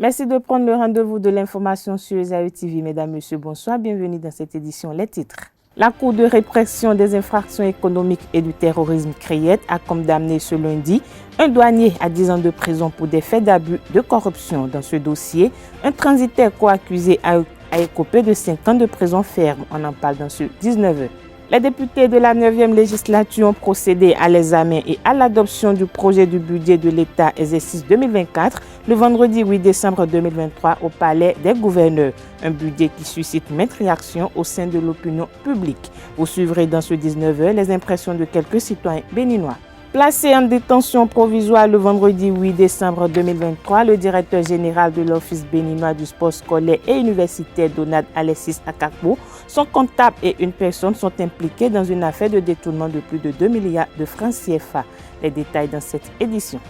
Merci de prendre le rendez-vous de l'information sur ESAE TV. Mesdames, Messieurs, bonsoir. Bienvenue dans cette édition. Les titres. La Cour de répression des infractions économiques et du terrorisme CREIET a condamné ce lundi un douanier à 10 ans de prison pour des faits d'abus de corruption. Dans ce dossier, un transitaire co-accusé a écopé de 5 ans de prison ferme. On en parle dans ce 19h. Les députés de la 9e législature ont procédé à l'examen et à l'adoption du projet du budget de l'État exercice 2024 le vendredi 8 décembre 2023 au Palais des gouverneurs. Un budget qui suscite maintes réactions au sein de l'opinion publique. Vous suivrez dans ce 19h les impressions de quelques citoyens béninois. Placé en détention provisoire le vendredi 8 décembre 2023, le directeur général de l'Office béninois du sport scolaire et universitaire Donald Alexis Akakpo, son comptable et une personne sont impliqués dans une affaire de détournement de plus de 2 milliards de francs CFA. Les détails dans cette édition.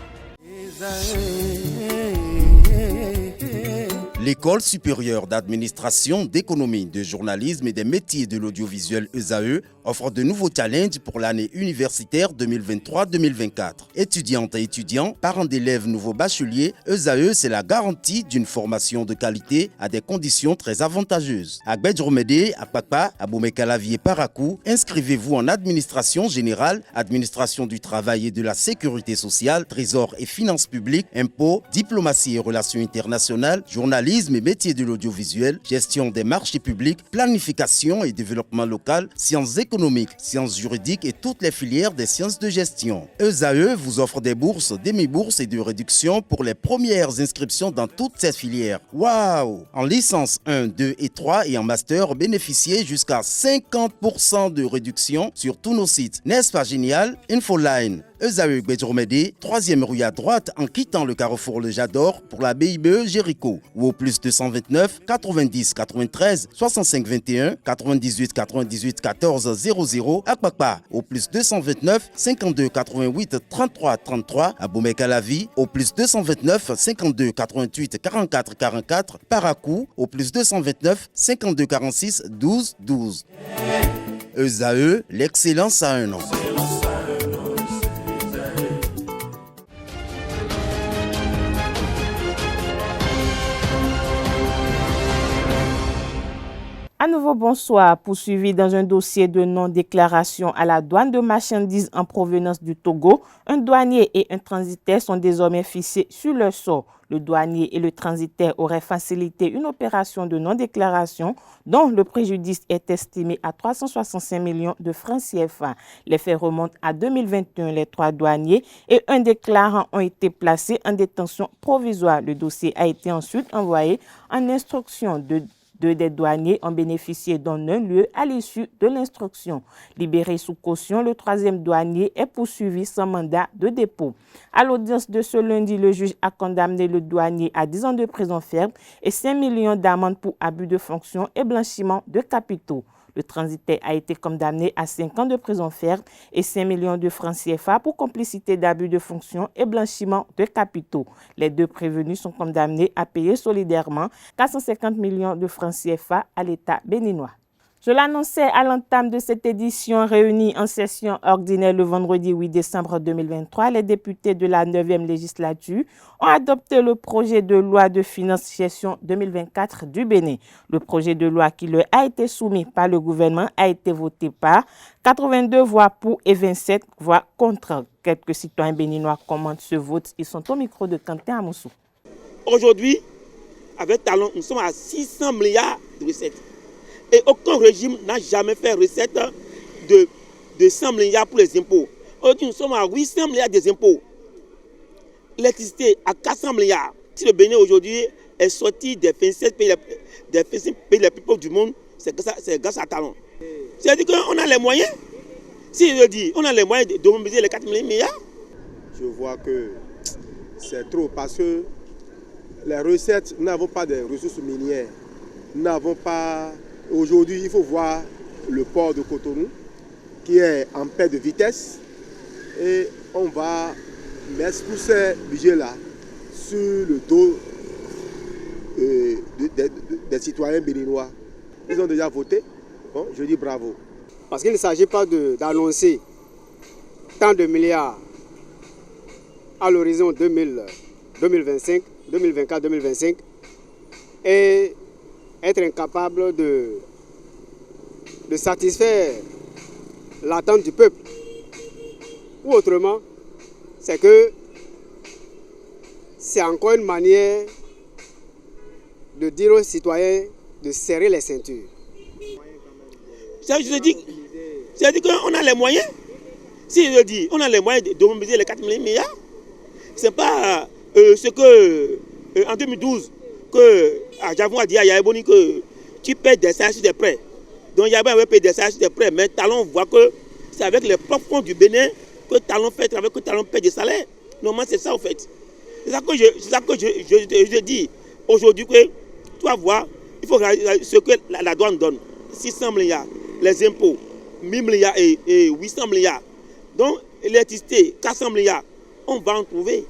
L'École supérieure d'administration, d'économie, de journalisme et des métiers de l'audiovisuel ESAE offre de nouveaux challenges pour l'année universitaire 2023-2024. Étudiantes et étudiants, parents d'élèves nouveaux bacheliers, ESAE, c'est la garantie d'une formation de qualité à des conditions très avantageuses. À Gbedjromede, à Papa, à Boumekalavi et Parakou, inscrivez-vous en administration générale, administration du travail et de la sécurité sociale, trésor et finances publiques, impôts, diplomatie et relations internationales, journalisme et métiers de l'audiovisuel, gestion des marchés publics, planification et développement local, sciences économiques, sciences juridiques et toutes les filières des sciences de gestion. ESAE vous offre des bourses, demi-bourses et de réductions pour les premières inscriptions dans toutes ces filières. Waouh! En licence 1, 2 et 3 et en master, bénéficiez jusqu'à 50% de réduction sur tous nos sites. N'est-ce pas génial? Infoline. ESAE Gbedjromede, 3e rue à droite en quittant le carrefour Le Jador pour la BIBE Jéricho ou au plus 229 90 93 65 21 98 98 14 00 à Kpakpa au plus 229 52 88 33 33 à Boumekalavi au plus 229 52 88 44 44 Parakou au plus 229 52 46 12 12. ESAE, l'excellence à un nom. À nouveau, bonsoir. Poursuivi dans un dossier de non-déclaration à la douane de marchandises en provenance du Togo, un douanier et un transitaire sont désormais fichés sur leur sort. Le douanier et le transitaire auraient facilité une opération de non-déclaration dont le préjudice est estimé à 365 millions de francs CFA. Les faits remontent à 2021. Les 3 douaniers et un déclarant ont été placés en détention provisoire. Le dossier a été ensuite envoyé en instruction. Deux des douaniers ont bénéficié d'un lieu à l'issue de l'instruction. Libéré sous caution, le 3e douanier est poursuivi sans mandat de dépôt. À l'audience de ce lundi, le juge a condamné le douanier à 10 ans de prison ferme et 5 millions d'amende pour abus de fonction et blanchiment de capitaux. Le transitaire a été condamné à 5 ans de prison ferme et 5 millions de francs CFA pour complicité d'abus de fonction et blanchiment de capitaux. Les 2 prévenus sont condamnés à payer solidairement 450 millions de francs CFA à l'État béninois. Je l'annonçais à l'entame de cette édition réunie en session ordinaire le vendredi 8 décembre 2023. Les députés de la 9e législature ont adopté le projet de loi de finances gestion 2024 du Bénin. Le projet de loi qui leur a été soumis par le gouvernement a été voté par 82 voix pour et 27 voix contre. Quelques citoyens béninois commentent ce vote. Ils sont au micro de Quentin Amoussou. Aujourd'hui, avec Talon, nous sommes à 600 milliards de recettes. Et aucun régime n'a jamais fait recette de 100 milliards pour les impôts. Aujourd'hui, nous sommes à 800 milliards des impôts. L'électricité à 400 milliards. Si le Bénin aujourd'hui est sorti des 27 pays les plus pauvres du monde, c'est grâce à Talon. C'est-à-dire qu'on a les moyens. Si je dis, on a les moyens de mobiliser les 4 milliards. Je vois que c'est trop parce que les recettes, nous n'avons pas de ressources minières. Nous n'avons pas... Aujourd'hui, il faut voir le port de Cotonou qui est en perte de vitesse et on va mettre tous ces budgets-là sur le dos des citoyens béninois. Ils ont déjà voté. Bon, je dis bravo. Parce qu'il ne s'agit pas d'annoncer tant de milliards à l'horizon 2025, 2024-2025 et être incapable de satisfaire l'attente du peuple. Ou autrement, c'est que c'est encore une manière de dire aux citoyens de serrer les ceintures. Je dis qu'on a les moyens. Si je dis on a les moyens de mobiliser les 4 milliards, ce n'est pas ce que en 2012 que Javon a dit à Yaéboni que tu paies des salaires sur des prêts. Donc Yaéboni avait payé des salaires sur des prêts, mais Talon voit que c'est avec les propres fonds du Bénin que Talon fait travailler, que Talon paie des salaires. Normalement, c'est ça en fait. C'est ça que je dis aujourd'hui que tu vas voir, il faut ce que la douane donne. 600 milliards, les impôts, 1000 milliards et 800 milliards. Donc, l'électricité, 400 milliards, on va en trouver.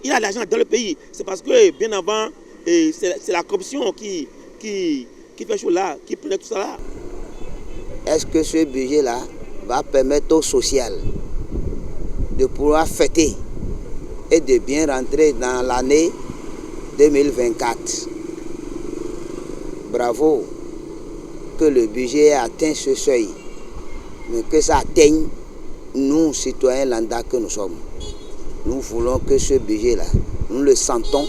Il y a de l'argent dans le pays. C'est parce que, bien avant, c'est la corruption qui fait chaud là, qui prenait tout ça là. Est-ce que ce budget-là va permettre au social de pouvoir fêter et de bien rentrer dans l'année 2024? Bravo que le budget ait atteint ce seuil, mais que ça atteigne nous, citoyens lambda que nous sommes. Nous voulons que ce budget-là, nous le sentons,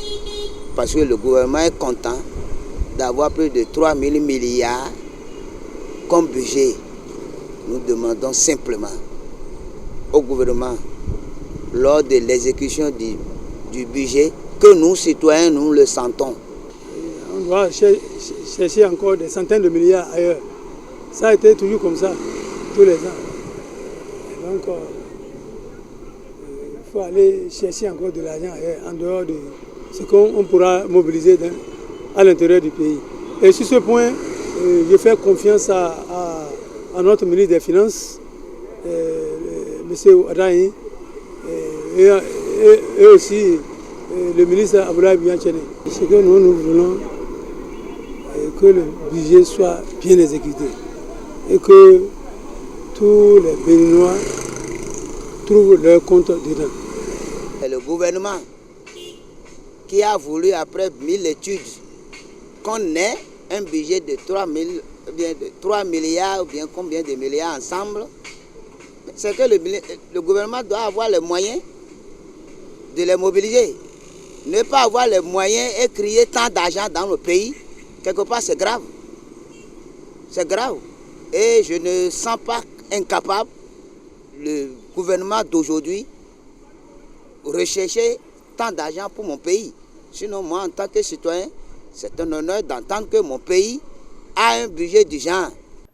parce que le gouvernement est content d'avoir plus de 3 000 milliards comme budget. Nous demandons simplement au gouvernement, lors de l'exécution du budget, que nous, citoyens, nous le sentons. On doit chercher encore des centaines de milliards ailleurs. Ça a été toujours comme ça, tous les ans. Donc, il faut aller chercher encore de l'argent ailleurs, en dehors de ce qu'on pourra mobiliser à l'intérieur du pays. Et sur ce point, je fais confiance à notre ministre des Finances, M. Ouattara, et aussi le ministre Aboulaye Bianchene. Ce que nous voulons, que le budget soit bien exécuté et que tous les Béninois trouvent leur compte dedans. C'est le gouvernement qui a voulu, après 1000 études, qu'on ait un budget de 3 milliards ou bien combien de milliards ensemble. C'est que le gouvernement doit avoir les moyens de les mobiliser. Ne pas avoir les moyens et crier tant d'argent dans le pays, quelque part c'est grave. C'est grave. Et je ne sens pas incapable, le gouvernement d'aujourd'hui, rechercher tant d'argent pour mon pays. Sinon, moi, en tant que citoyen, c'est un honneur d'entendre que mon pays a un budget du genre.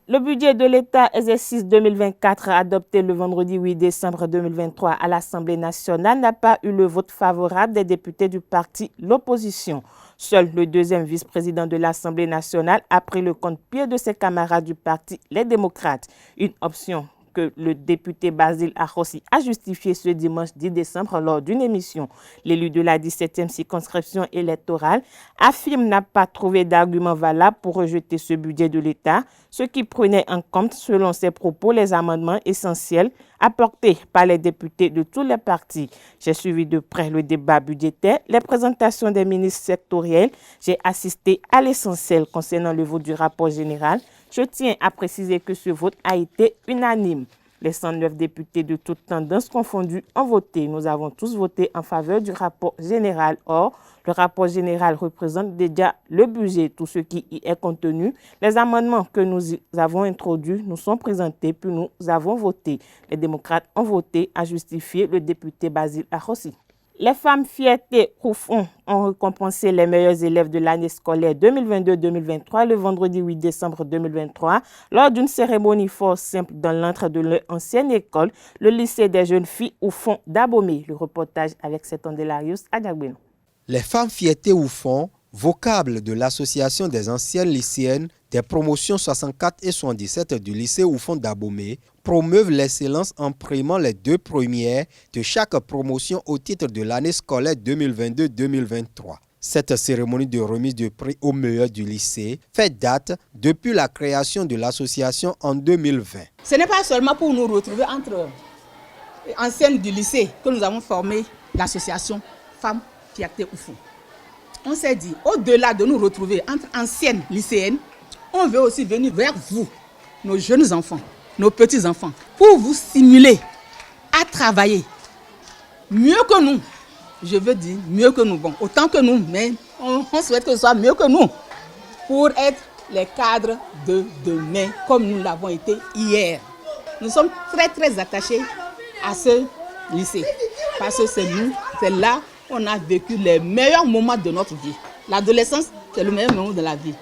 Le budget de l'État exercice 2024 adopté le vendredi 8 décembre 2023 à l'Assemblée nationale n'a pas eu le vote favorable des députés du parti l'opposition. Seul le deuxième vice-président de l'Assemblée nationale a pris le compte-pied de ses camarades du parti Les Démocrates. Une option que le député Basile Arrossi a justifié ce dimanche 10 décembre lors d'une émission. L'élu de la 17e circonscription électorale affirme n'a pas trouvé d'argument valable pour rejeter ce budget de l'État, ce qui prenait en compte, selon ses propos, les amendements essentiels apportés par les députés de tous les partis. J'ai suivi de près le débat budgétaire, les présentations des ministres sectoriels. J'ai assisté à l'essentiel concernant le vote du rapport général. Je tiens à préciser que ce vote a été unanime. Les 109 députés de toutes tendances confondues ont voté. Nous avons tous voté en faveur du rapport général. Or, le rapport général représente déjà le budget, tout ce qui y est contenu. Les amendements que nous avons introduits nous sont présentés, puis nous avons voté. Les démocrates ont voté, a justifié le député Basile Arrossi. Les femmes Fierté Roufon ont récompensé les meilleurs élèves de l'année scolaire 2022-2023 le vendredi 8 décembre 2023 lors d'une cérémonie fort simple dans l'antre de leur ancienne école, le lycée des jeunes filles Oufon d'Abomey. Le reportage avec Setondelarius Adjagbeno. Les femmes Fierté Oufon, vocable de l'association des anciennes lycéennes des promotions 64 et 77 du lycée Oufon d'Abomey, promeuvent l'excellence en primant les 2 premières de chaque promotion au titre de l'année scolaire 2022-2023. Cette cérémonie de remise de prix aux meilleurs du lycée fait date depuis la création de l'association en 2020. Ce n'est pas seulement pour nous retrouver entre anciennes du lycée que nous avons formé l'association Femmes Fiacté Oufou. On s'est dit, au-delà de nous retrouver entre anciennes lycéennes, on veut aussi venir vers vous, nos jeunes enfants, nos petits-enfants, pour vous stimuler à travailler mieux que nous. Je veux dire mieux que nous. Bon, autant que nous, mais on souhaite que ce soit mieux que nous pour être les cadres de demain, comme nous l'avons été hier. Nous sommes très, très attachés à ce lycée parce que c'est nous, c'est là qu'on a vécu les meilleurs moments de notre vie. L'adolescence, c'est le meilleur moment de la vie.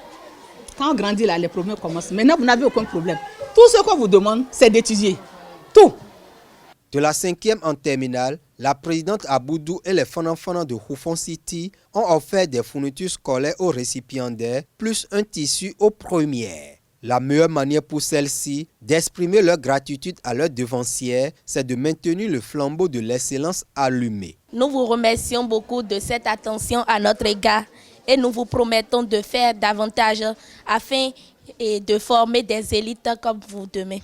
Quand on grandit là, les problèmes commencent. Maintenant, vous n'avez aucun problème. Tout ce qu'on vous demande, c'est d'étudier. Tout. De la 5e en terminale, la présidente Aboudou et les fanans de Oufon City ont offert des fournitures scolaires aux récipiendaires, plus un tissu aux premières. La meilleure manière pour celles-ci d'exprimer leur gratitude à leurs devancières, c'est de maintenir le flambeau de l'excellence allumé. Nous vous remercions beaucoup de cette attention à notre égard et nous vous promettons de faire davantage afin de former des élites comme vous demain.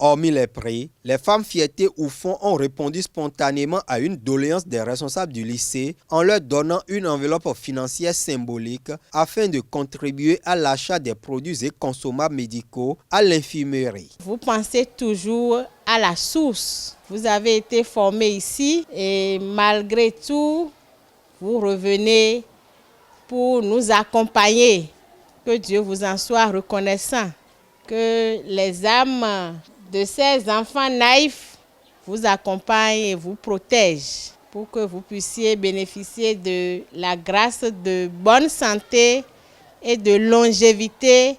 Hormis les prix, les femmes Fiacté Oufon ont répondu spontanément à une doléance des responsables du lycée en leur donnant une enveloppe financière symbolique afin de contribuer à l'achat des produits et consommables médicaux à l'infirmerie. Vous pensez toujours à la source. Vous avez été formés ici et malgré tout, vous revenez pour nous accompagner. Que Dieu vous en soit reconnaissant. Que les âmes de ces enfants naïfs vous accompagnent et vous protègent pour que vous puissiez bénéficier de la grâce de bonne santé et de longévité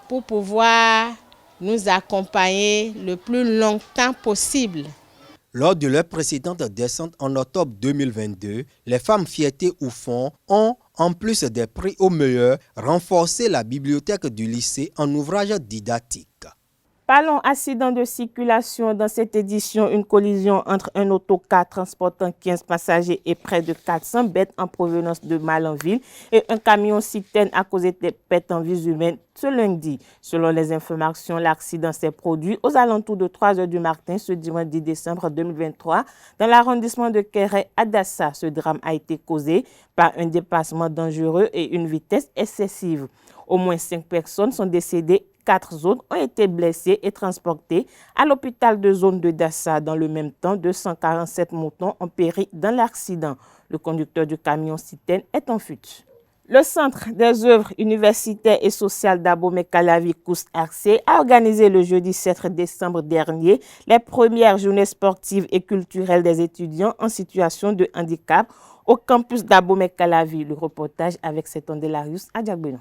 pour pouvoir nous accompagner le plus longtemps possible. Lors de leur précédente descente en octobre 2022, les femmes Fiacté Oufon ont, en plus des prix au meilleur, renforcé la bibliothèque du lycée en ouvrages didactiques. Parlons accident de circulation. Dans cette édition, une collision entre un autocar transportant 15 passagers et près de 400 bêtes en provenance de Malanville et un camion citerne a causé des pertes en vies humaines ce lundi. Selon les informations, l'accident s'est produit aux alentours de 3 h du matin ce dimanche 10 décembre 2023 dans l'arrondissement de Kéré à Dassa. Ce drame a été causé par un dépassement dangereux et une vitesse excessive. Au moins 5 personnes sont décédées. 4 autres ont été blessés et transportés à l'hôpital de zone de Dassa. Dans le même temps, 247 moutons ont péri dans l'accident. Le conducteur du camion citerne est en fuite. Le Centre des œuvres universitaires et sociales d'Abomey-Calavi COUS-RC a organisé le jeudi 7 décembre dernier les premières journées sportives et culturelles des étudiants en situation de handicap au campus d'Abomey-Calavi. Le reportage avec Setondelarius Adjagbeno.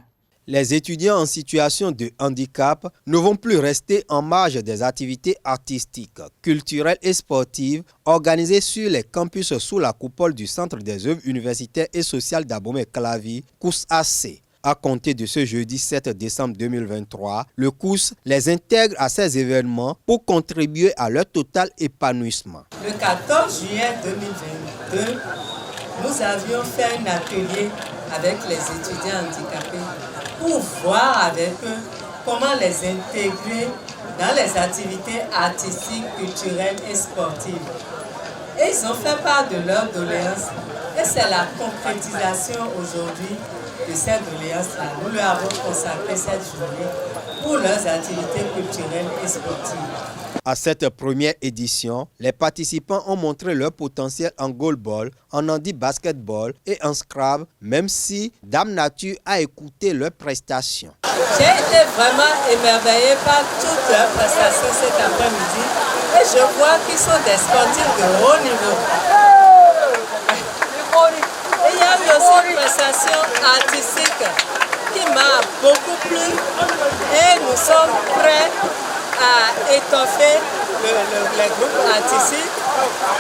Les étudiants en situation de handicap ne vont plus rester en marge des activités artistiques, culturelles et sportives organisées sur les campus sous la coupole du Centre des œuvres universitaires et sociales d'Abomey-Calavi, COUS-AC. À compter de ce jeudi 7 décembre 2023, le COUS les intègre à ces événements pour contribuer à leur total épanouissement. Le 14 juillet 2022, nous avions fait un atelier avec les étudiants handicapés pour voir avec eux comment les intégrer dans les activités artistiques, culturelles et sportives. Et ils ont fait part de leurs doléances et c'est la concrétisation aujourd'hui de ces doléances-là. Nous leur avons consacré cette journée pour leurs activités culturelles et sportives. À cette première édition, les participants ont montré leur potentiel en goalball, en handi basketball et en scrabble, même si Dame Nature a écouté leurs prestations. J'ai été vraiment émerveillée par toutes leurs prestations cet après-midi et je vois qu'ils sont des sportifs de haut niveau. Et il y a eu aussi une prestation artistique qui m'a beaucoup plu et nous sommes prêts à étoffer les groupes artistiques,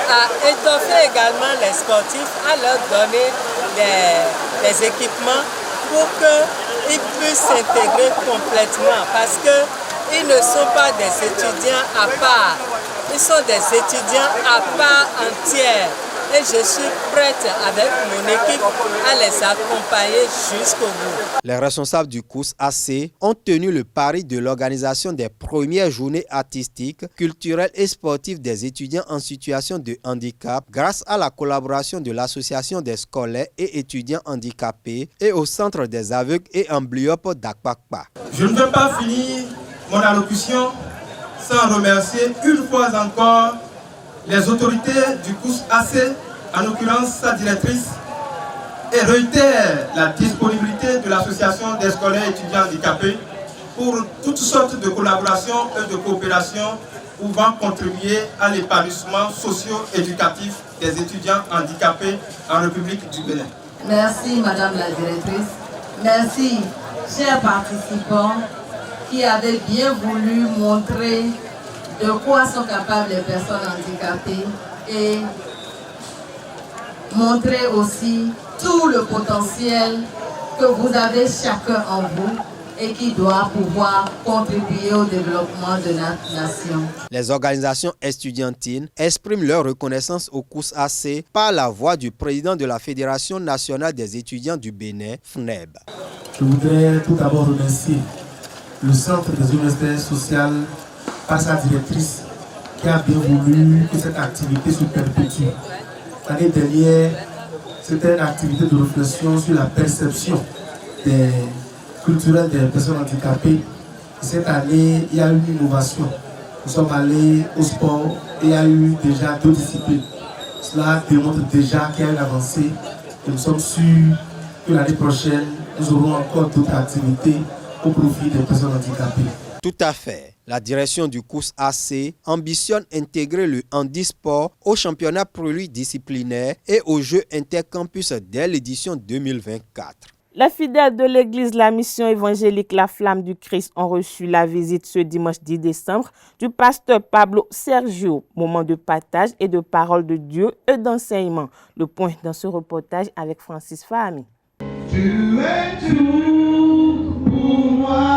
à étoffer également les sportifs, à leur donner des équipements pour qu'ils puissent s'intégrer complètement parce qu'ils ne sont pas des étudiants à part, ils sont des étudiants à part entière. et je suis prête avec mon équipe à les accompagner jusqu'au bout. Les responsables du COUS AC ont tenu le pari de l'organisation des premières journées artistiques, culturelles et sportives des étudiants en situation de handicap grâce à la collaboration de l'Association des scolaires et étudiants handicapés et au Centre des aveugles et amblyopes d'Akpakpa. Je ne veux pas finir mon allocution sans remercier une fois encore les autorités du COUS AC, en l'occurrence sa directrice, et réitère la disponibilité de l'Association des scolaires et étudiants handicapés pour toutes sortes de collaborations et de coopérations pouvant contribuer à l'épanouissement socio-éducatif des étudiants handicapés en République du Bénin. Merci Madame la directrice, merci chers participants qui avaient bien voulu montrer de quoi sont capables les personnes handicapées et montrer aussi tout le potentiel que vous avez chacun en vous et qui doit pouvoir contribuer au développement de notre nation. Les organisations estudiantines expriment leur reconnaissance au COUS AC par la voix du président de la Fédération nationale des étudiants du Bénin, FNEB. Je voudrais tout d'abord remercier le Centre des universités sociales par sa directrice qui a bien voulu que cette activité se perpétue. L'année dernière, c'était une activité de réflexion sur la perception culturelle des personnes handicapées. Cette année, il y a eu une innovation. Nous sommes allés au sport et il y a eu déjà 2 disciplines. Cela démontre déjà qu'il y a une avancée et nous sommes sûrs que l'année prochaine, nous aurons encore d'autres activités au profit des personnes handicapées. Tout à fait. La direction du COUS AC ambitionne intégrer le handisport au championnat pluridisciplinaire et aux Jeux intercampus dès l'édition 2024. Les fidèles de l'église La Mission évangélique La Flamme du Christ ont reçu la visite ce dimanche 10 décembre du pasteur Pablo Sergio, moment de partage et de parole de Dieu et d'enseignement. Le point dans ce reportage avec Francis Fahmy. Tu es tout pour moi.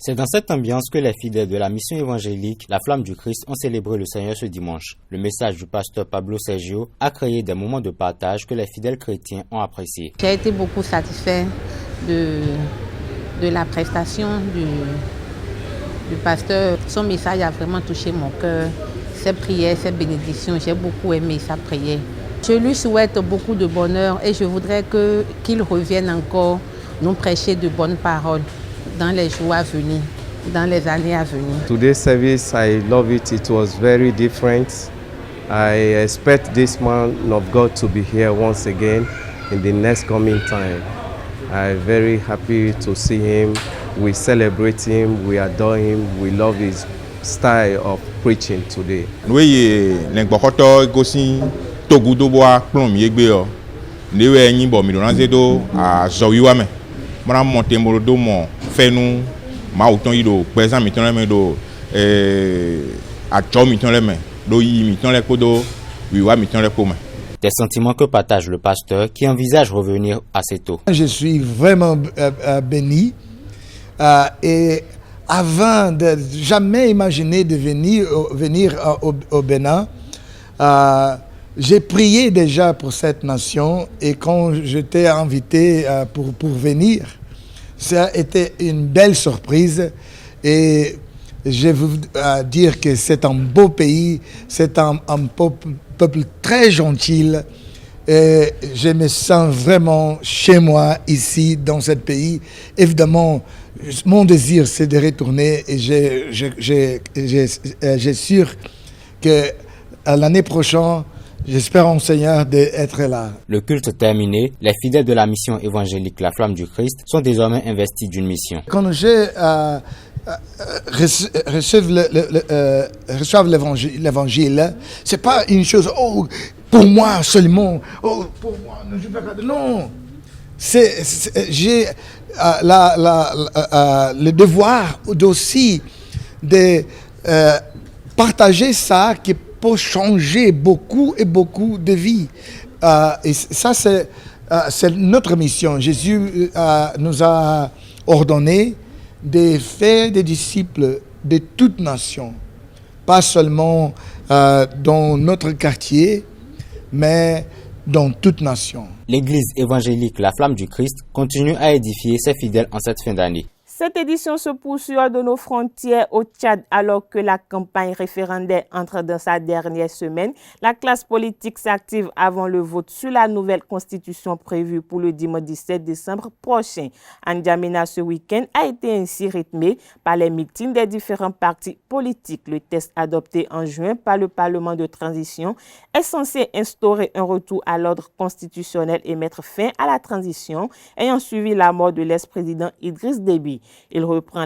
C'est dans cette ambiance que les fidèles de la mission évangélique La Flamme du Christ ont célébré le Seigneur ce dimanche. Le message du pasteur Pablo Sergio a créé des moments de partage que les fidèles chrétiens ont appréciés. J'ai été beaucoup satisfait de la prestation du pasteur. Son message a vraiment touché mon cœur. Ses prières, ses bénédictions, j'ai beaucoup aimé sa prière. Je lui souhaite beaucoup de bonheur et je voudrais qu'il revienne encore nous prêcher de bonnes paroles dans les jours à venir, dans les années à venir. Today's service, I love it. It was very different. I expect this man of God to be here once again in the next coming time. I'm very happy to see him. We celebrate him, we adore him, we love his style of preaching today. Oui, l'engbokoto gosi togudo boa plom yegbe o. Newe nyi bo mi ranze do a zowiwa me. Mara monte morodo mo fenu ma auton yido pesa mi ton le do a cho mi ton le me do yi mi ton le kodo wiwa mi ton le ko me. Des sentiments que partage le pasteur qui envisage revenir assez tôt. Je suis vraiment béni et avant de jamais imaginer de venir au Bénin, j'ai prié déjà pour cette nation et quand j'étais invité pour venir, ça a été une belle surprise et je veux dire que c'est un beau pays, c'est un peuple très gentil et je me sens vraiment chez moi ici dans ce pays. Évidemment, mon désir c'est de retourner et j'ai sûr que l'année prochaine, j'espère en Seigneur d'être là. Le culte terminé, les fidèles de la mission évangélique La Flamme du Christ sont désormais investis d'une mission. Quand j'ai reçoivent l'évangile, c'est pas une chose, oh, pour moi seulement, oh, pour moi, je vais pas. Non, j'ai le devoir aussi de partager ça qui peut changer beaucoup et beaucoup de vies. Et ça, c'est notre mission. Jésus nous a ordonné de faire des disciples de toute nation, pas seulement dans notre quartier, mais dans toute nation. L'église évangélique La Flamme du Christ continue à édifier ses fidèles en cette fin d'année. Cette édition se poursuit hors de nos frontières au Tchad alors que la campagne référendaire entre dans sa dernière semaine. La classe politique s'active avant le vote sur la nouvelle constitution prévue pour le dimanche 17 décembre prochain. N'Djamena ce week-end a été ainsi rythmé par les meetings des différents partis politiques. Le texte adopté en juin par le Parlement de transition est censé instaurer un retour à l'ordre constitutionnel et mettre fin à la transition ayant suivi la mort de l'ex-président Idriss Déby. Il reprend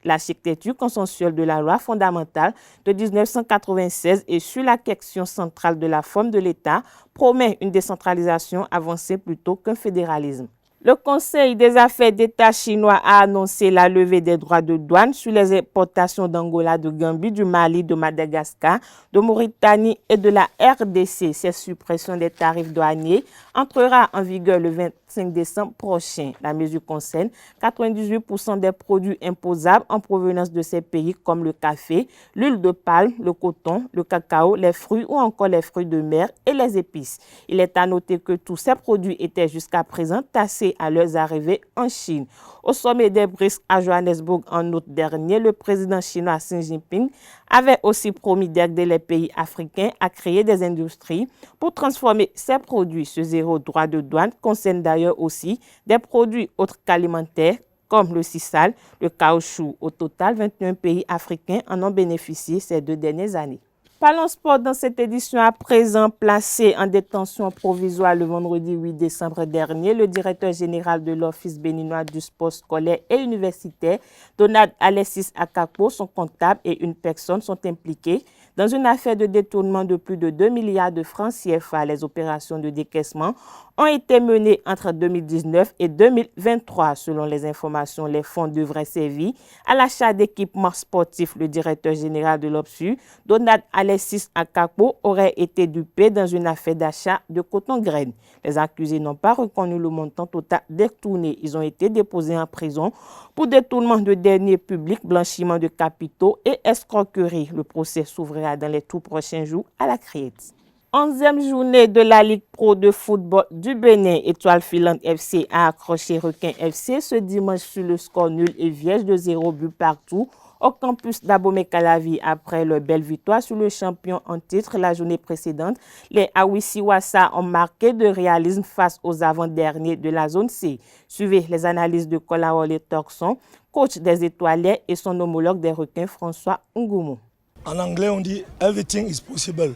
l'architecture consensuelle de la loi fondamentale de 1996 et sur la question centrale de la forme de l'État, promet une décentralisation avancée plutôt qu'un fédéralisme. Le Conseil des affaires d'État chinois a annoncé la levée des droits de douane sur les importations d'Angola, de Gambie, du Mali, de Madagascar, de Mauritanie et de la RDC. Cette suppression des tarifs douaniers entrera en vigueur le 25 décembre prochain. La mesure concerne 98% des produits imposables en provenance de ces pays comme le café, l'huile de palme, le coton, le cacao, les fruits ou encore les fruits de mer et les épices. Il est à noter que tous ces produits étaient jusqu'à présent taxés à leurs arrivées en Chine. Au sommet des BRICS à Johannesburg en août dernier, le président chinois Xi Jinping avait aussi promis d'aider les pays africains à créer des industries pour transformer ces produits. Ce zéro droit de douane concerne d'ailleurs aussi des produits autres qu'alimentaires comme le sisal, le caoutchouc. Au total, 21 pays africains en ont bénéficié ces 2 dernières années. Parlons sport dans cette édition à présent. Placé en détention provisoire le vendredi 8 décembre dernier, le directeur général de l'Office béninois du sport scolaire et universitaire, Donald Alexis Akakpo, son comptable et une personne sont impliqués dans une affaire de détournement de plus de 2 milliards de francs CFA. Les opérations de décaissement ont été menées entre 2019 et 2023. Selon les informations, les fonds devraient servir à l'achat d'équipements sportifs. Le directeur général de l'OPSU, Donald Alexis Akakpo, aurait été dupé dans une affaire d'achat de coton-graines. Les accusés n'ont pas reconnu le montant total détourné. Ils ont été déposés en prison pour détournement de deniers publics, blanchiment de capitaux et escroquerie. Le procès s'ouvrira dans les tout prochains jours à la Criette. 11e journée de la Ligue Pro de football du Bénin. Étoile filante FC a accroché Requin FC ce dimanche sur le score nul et vierge de 0 but partout au campus d'Abomey-Calavi. Après leur belle victoire sur le champion en titre la journée précédente, les Awisiwasa ont marqué de réalisme face aux avant-derniers de la zone C. Suivez les analyses de Kolaole Torkson, coach des Étoilés, et son homologue des Requins, François Ngoumou. En anglais, on dit « everything is possible ».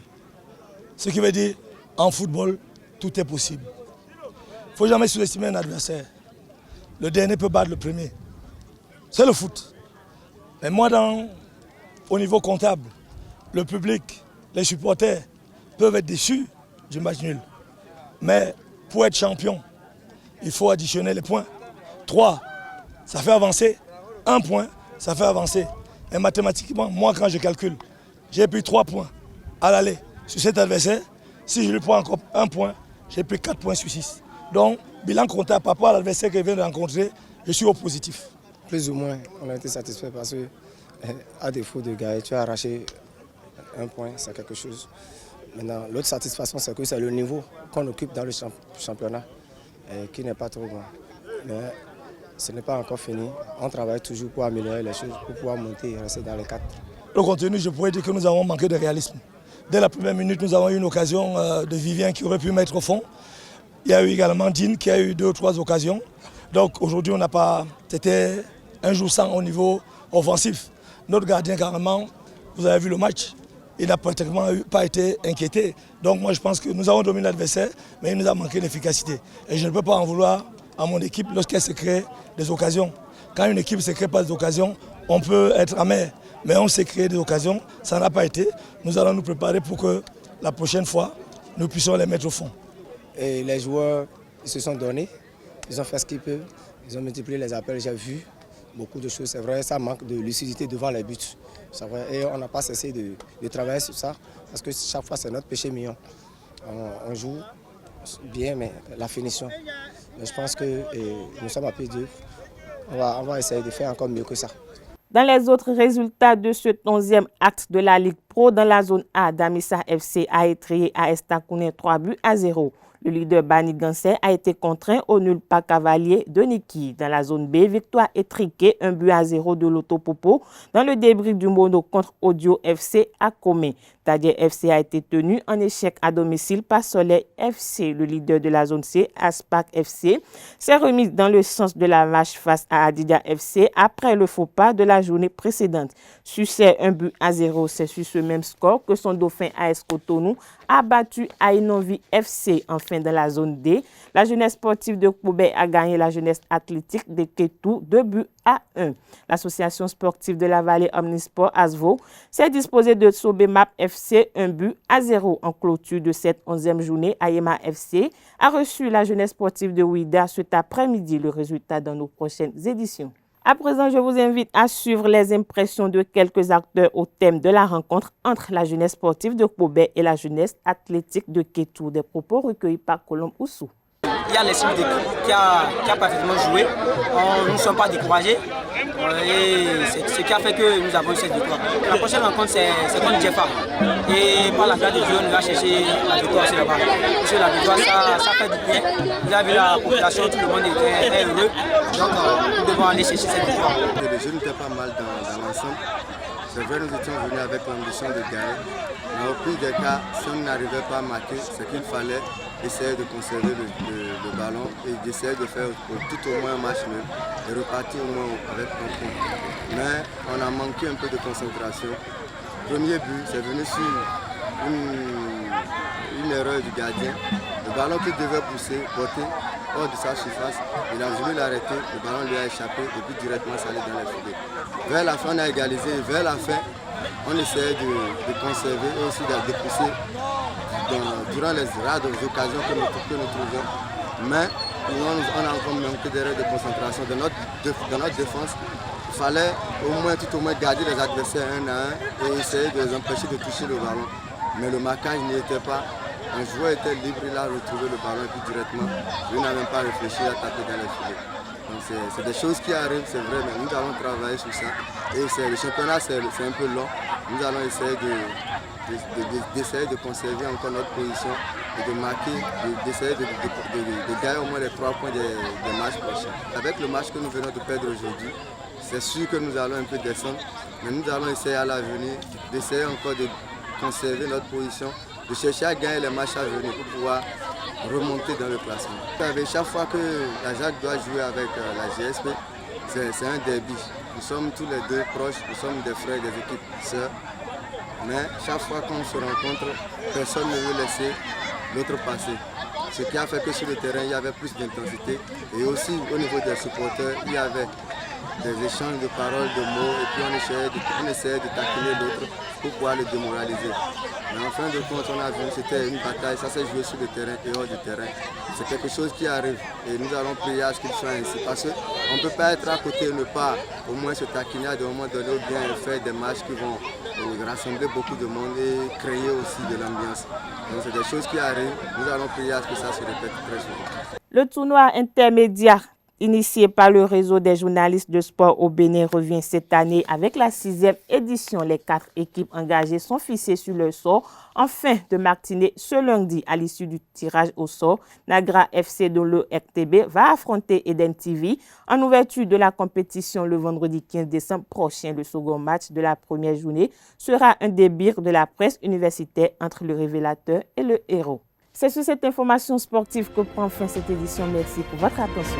Ce qui veut dire, en football, tout est possible. Il ne faut jamais sous-estimer un adversaire. Le dernier peut battre le premier. C'est le foot. Mais moi, au niveau comptable, le public, les supporters peuvent être déçus du match nul. Mais pour être champion, il faut additionner les points. 3, ça fait avancer. 1 point, ça fait avancer. Et mathématiquement, moi, quand je calcule, j'ai pris 3 points à l'aller sur cet adversaire. Si je lui prends encore 1 point, j'ai pris 4 points sur 6. Donc, bilan comptable par rapport à l'adversaire que je viens de rencontrer, je suis au positif. Plus ou moins, on a été satisfait parce que, à défaut de gagner, tu as arraché 1 point, c'est quelque chose. Maintenant, l'autre satisfaction, c'est que c'est le niveau qu'on occupe dans le championnat qui n'est pas trop bon. Mais ce n'est pas encore fini. On travaille toujours pour améliorer les choses, pour pouvoir monter et rester dans les 4. Le contenu, je pourrais dire que nous avons manqué de réalisme. Dès la première minute, nous avons eu une occasion de Vivien qui aurait pu mettre au fond. Il y a eu également Dean qui a eu 2 ou 3 occasions. Donc aujourd'hui, on n'a pas. C'était un jour sans au niveau offensif. Notre gardien, carrément, vous avez vu le match, il n'a pratiquement pas été inquiété. Donc moi, je pense que nous avons dominé l'adversaire, mais il nous a manqué d'efficacité. Et je ne peux pas en vouloir à mon équipe lorsqu'elle se crée des occasions. Quand une équipe ne se crée pas des occasions, on peut être amer. Mais on s'est créé des occasions, ça n'a pas été. Nous allons nous préparer pour que la prochaine fois, nous puissions les mettre au fond. Et les joueurs ils se sont donnés, ils ont fait ce qu'ils peuvent, ils ont multiplié les appels, j'ai vu beaucoup de choses. C'est vrai, ça manque de lucidité devant les buts. C'est vrai, et on n'a pas cessé de travailler sur ça, parce que chaque fois c'est notre péché mignon. On joue bien, mais la finition. Mais je pense que nous sommes à pied d'œuvre. On va essayer de faire encore mieux que ça. Dans les autres résultats de ce 11e acte de la Ligue Pro, Pro dans la zone A, Damissa FC a étrillé AS Takounen 3-0. Le leader Bani Gansé a été contraint au nul pas cavalier de Niki. Dans la zone B, victoire étriquée 1-0 de l'Autopopo dans le débris du mono contre Audio FC à Comé. Tadier FC a été tenu en échec à domicile par Soleil FC. Le leader de la zone C, Aspac FC, s'est remis dans le sens de la vache face à Adidia FC après le faux pas de la journée précédente. Succès 1-0, c'est sur ce même score que son dauphin AS Cotonou a battu Ainovi FC. Enfin, dans la zone D, la jeunesse sportive de Koubé a gagné la jeunesse athlétique de Kétou 2-1. L'association sportive de la vallée Omnisport Asvo s'est disposée de sauver MAP FC 1-0 en clôture de cette 11e journée. Ayema FC a reçu la jeunesse sportive de Ouida cet après-midi. Le résultat dans nos prochaines éditions. À présent, je vous invite à suivre les impressions de quelques acteurs au thème de la rencontre entre la jeunesse sportive de Koubé et la jeunesse athlétique de Kétou. Des propos recueillis par Colombe Oussou. Il y a l'esprit d'équipe qui a parfaitement joué. Nous ne sommes pas découragés. Et c'est ce qui a fait que nous avons eu cette victoire. La prochaine rencontre, c'est contre Jeffa. Et par la grâce de Dieu, on va chercher la victoire aussi là-bas. Parce que la victoire, ça fait du bien. Vous avez vu la population, tout le monde était heureux. Donc, nous devons aller chercher cette victoire. Les jeunes étaient pas mal dans l'ensemble. C'est vrai, nous étions venus avec l'ambition de gagner. Mais au plus des cas, si on n'arrivait pas à marquer, c'est qu'il fallait essayer de conserver le ballon et d'essayer de faire tout au moins un match nul et repartir au moins avec un point. Mais on a manqué un peu de concentration. Premier but, c'est venu sur une erreur du gardien. Le ballon qui devait pousser, botter hors de sa surface, il a voulu l'arrêter, le ballon lui a échappé et puis directement ça allait dans les filets. Vers la fin, on a égalisé et vers la fin, on essayait de conserver et aussi de pousser durant les rares occasions que nous trouvions. Mais on a encore manqué d'erreurs de concentration de notre défense. Il fallait tout au moins garder les adversaires un à un et essayer de les empêcher de toucher le ballon. Mais le marquage n'y était pas. Un joueur était libre, il a retrouvé le ballon et puis directement, lui n'a même pas réfléchi à taper dans les filets. Donc c'est des choses qui arrivent, c'est vrai, mais nous allons travailler sur ça. Et le championnat, c'est un peu long. Nous allons essayer d'essayer de conserver encore notre position et de marquer, d'essayer de gagner au moins les 3 points des matchs prochains. Avec le match que nous venons de perdre aujourd'hui, c'est sûr que nous allons un peu descendre, mais nous allons essayer à l'avenir d'essayer encore de conserver notre position, de chercher à gagner les matchs à venir pour pouvoir remonter dans le classement. Chaque fois que la Jacques doit jouer avec la GSP, c'est un derby. Nous sommes tous les deux proches, nous sommes des frères, des équipes sœurs. Mais chaque fois qu'on se rencontre, personne ne veut laisser l'autre passer. Ce qui a fait que sur le terrain, il y avait plus d'intensité. Et aussi au niveau des supporters, il y avait des échanges de paroles, de mots, et puis on essayait de taquiner l'autre pour pouvoir le démoraliser. Mais en fin de compte, on a vu que c'était une bataille, ça s'est joué sur le terrain et hors du terrain. C'est quelque chose qui arrive et nous allons prier à ce qu'il soit ainsi. Parce qu'on ne peut pas être à côté et ne pas au moins se taquiner à des moments donnés ou bien faire des matchs qui vont rassembler beaucoup de monde et créer aussi de l'ambiance. Donc c'est des choses qui arrivent, nous allons prier à ce que ça se répète très souvent. Le tournoi intermédiaire initié par le réseau des journalistes de sport au Bénin revient cette année avec la 6e édition. Les 4 équipes engagées sont fixées sur leur sort en fin de matinée ce lundi. À l'issue du tirage au sort, Nagra FC de l'ORTB va affronter Eden TV en ouverture de la compétition le vendredi 15 décembre prochain. Le second match de la première journée sera un débir de la presse universitaire entre le révélateur et le héros. C'est sur cette information sportive que prend fin cette édition. Merci pour votre attention.